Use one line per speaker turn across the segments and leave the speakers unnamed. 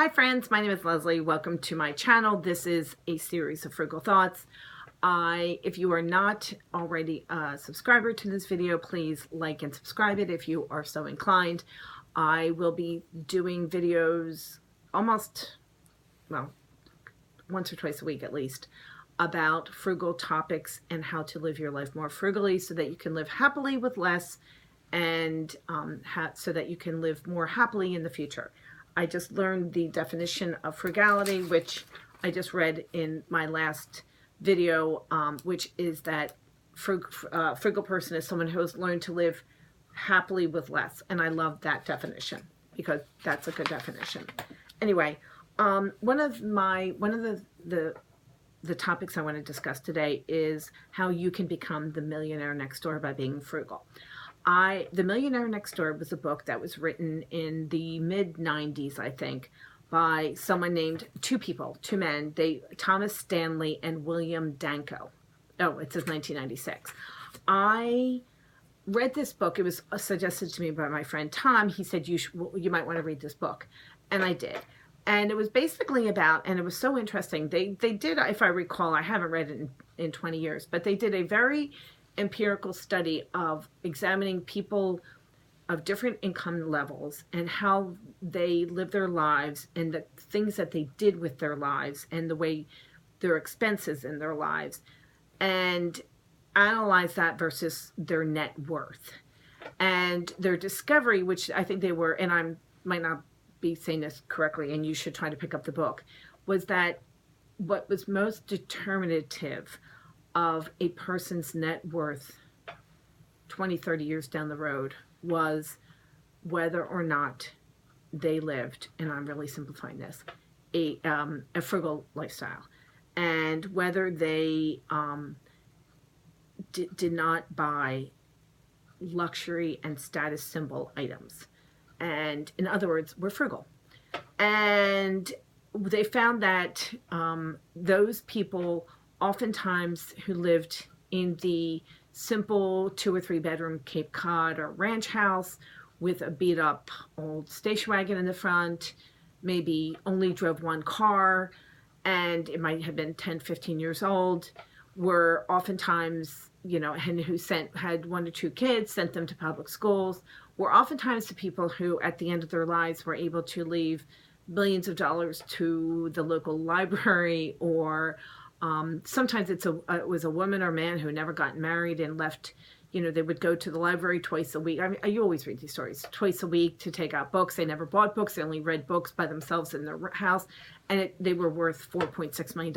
Hi friends, my name is Leslie. Welcome to my channel. This is a series of frugal thoughts. If you are not already a subscriber to this video, please like and subscribe it if you are so inclined. I will be doing videos almost, well, once or twice a week at least, about frugal topics and how to live your life more frugally so that you can live happily with less and so that you can live more happily in the future. I just learned the definition of frugality, which I just read in my last video, which is that frugal person is someone who has learned to live happily with less. And I love that definition because that's a good definition. Anyway, one of the topics I want to discuss today is how you can become the millionaire next door by being frugal. The Millionaire Next Door was a book that was written in the mid-90s, I think, by someone named, two men, Thomas Stanley and William Danko. Oh, it says 1996. I read this book. It was suggested to me by my friend Tom. He said, you might want to read this book. And I did. And it was basically about, and it was so interesting, they did, if I recall, I haven't read it in 20 years, but they did a very empirical study of examining people of different income levels and how they live their lives and the things that they did with their lives and the way their expenses in their lives, and analyze that versus their net worth. And their discovery, which I think they were, and I might not be saying this correctly, and you should try to pick up the book, was that what was most determinative of a person's net worth 20, 30 years down the road was whether or not they lived, and I'm really simplifying this, a frugal lifestyle, and whether they did not buy luxury and status symbol items. And in other words, we're frugal. And they found that those people oftentimes who lived in the simple 2 or 3 bedroom Cape Cod or ranch house with a beat up old station wagon in the front, maybe only drove one car, and it might have been 10, 15 years old, were oftentimes, and who had 1 or 2 kids, sent them to public schools, were oftentimes the people who at the end of their lives were able to leave millions of dollars to the local library, or sometimes it was a woman or man who never got married and left, they would go to the library twice a week. I mean, you always read these stories, twice a week to take out books. They never bought books. They only read books by themselves in their house. And they were worth $4.6 million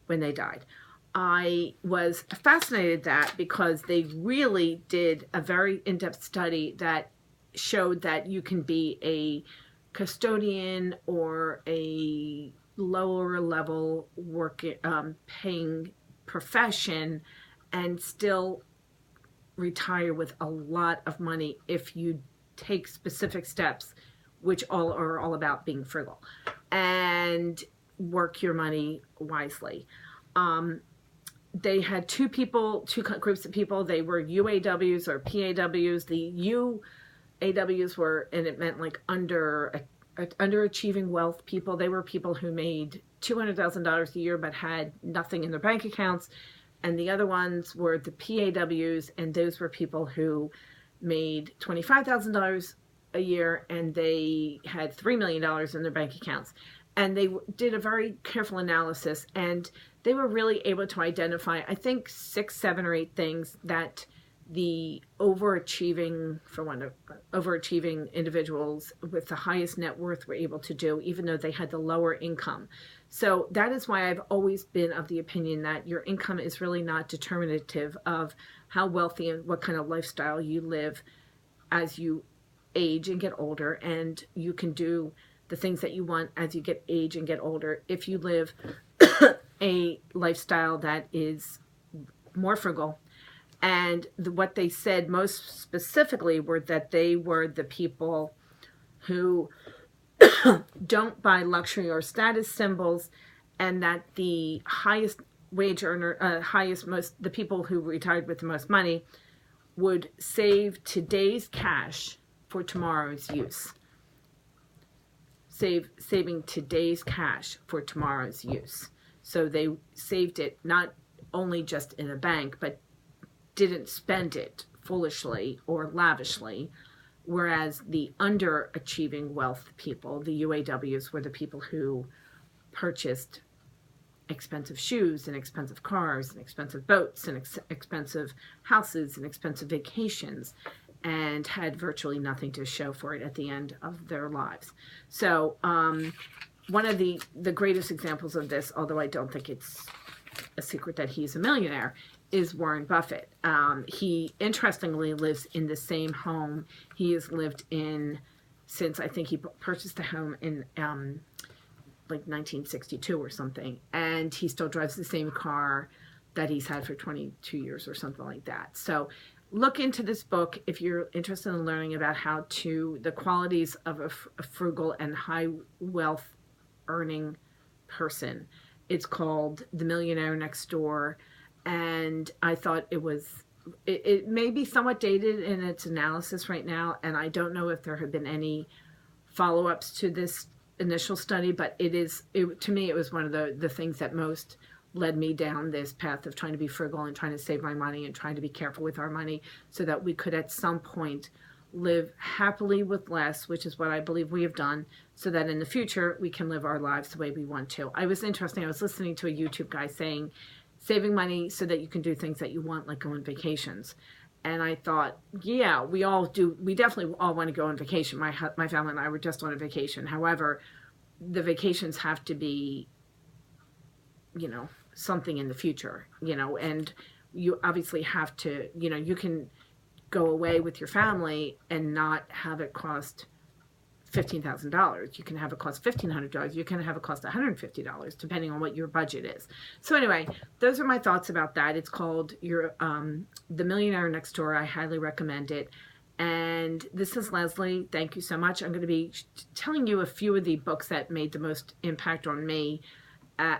when they died. I was fascinated that because they really did a very in-depth study that showed that you can be a custodian or a lower level paying profession and still retire with a lot of money if you take specific steps, which are all about being frugal and work your money wisely. They had two groups of people. They were UAWs or PAWs. The UAWs were, and it meant like underachieving wealth people. They were people who made $200,000 a year but had nothing in their bank accounts. And the other ones were the PAWs, and those were people who made $25,000 a year and they had $3 million in their bank accounts. And they did a very careful analysis, and they were really able to identify, I think, 6, 7, or 8 things that the overachieving individuals with the highest net worth were able to do, even though they had the lower income. So that is why I've always been of the opinion that your income is really not determinative of how wealthy and what kind of lifestyle you live as you age and get older, and you can do the things that you want as you age and get older if you live a lifestyle that is more frugal. And what they said most specifically were that they were the people who don't buy luxury or status symbols, and that the highest wage earner, the people who retired with the most money would save today's cash for tomorrow's use. saving today's cash for tomorrow's use. So they saved it not only just in a bank, but didn't spend it foolishly or lavishly. Whereas the underachieving wealth people, the UAWs, were the people who purchased expensive shoes and expensive cars and expensive boats and expensive houses and expensive vacations, and had virtually nothing to show for it at the end of their lives. So one of the greatest examples of this, although I don't think it's a secret that he's a millionaire, is Warren Buffett. He interestingly lives in the same home he has lived in since, I think he purchased the home in like 1962 or something, and he still drives the same car that he's had for 22 years or something like that. So look into this book if you're interested in learning about the qualities of a frugal and high wealth earning person. It's called The Millionaire Next Door, and I thought it may be somewhat dated in its analysis right now, and I don't know if there have been any follow-ups to this initial study, but to me it was one of the things that most led me down this path of trying to be frugal and trying to save my money and trying to be careful with our money so that we could at some point live happily with less, which is what I believe we have done, so that in the future we can live our lives the way we want to. I was listening to a YouTube guy saying saving money so that you can do things that you want, like go on vacations. And I thought, yeah, we all do. We definitely all want to go on vacation. My family and I were just on a vacation. However, the vacations have to be, something in the future, and you obviously have to, you can go away with your family and not have it cost $15,000. You can have it cost $1,500. You can have it cost $150, depending on what your budget is. So anyway, those are my thoughts about that. It's called The Millionaire Next Door. I highly recommend it. And this is Leslie. Thank you so much. I'm going to be telling you a few of the books that made the most impact on me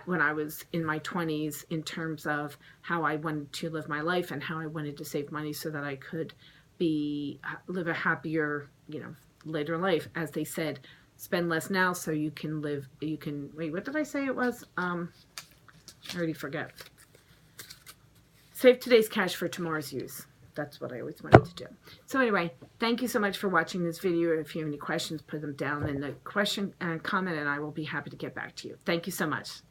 when I was in my 20s, in terms of how I wanted to live my life and how I wanted to save money so that I could live a happier, later life. As they said, spend less now so you can wait, what did I say it was? I already forget. Save today's cash for tomorrow's use. That's what I always wanted to do. So anyway, thank you so much for watching this video. If you have any questions, put them down in the question and comment, and I will be happy to get back to you. Thank you so much.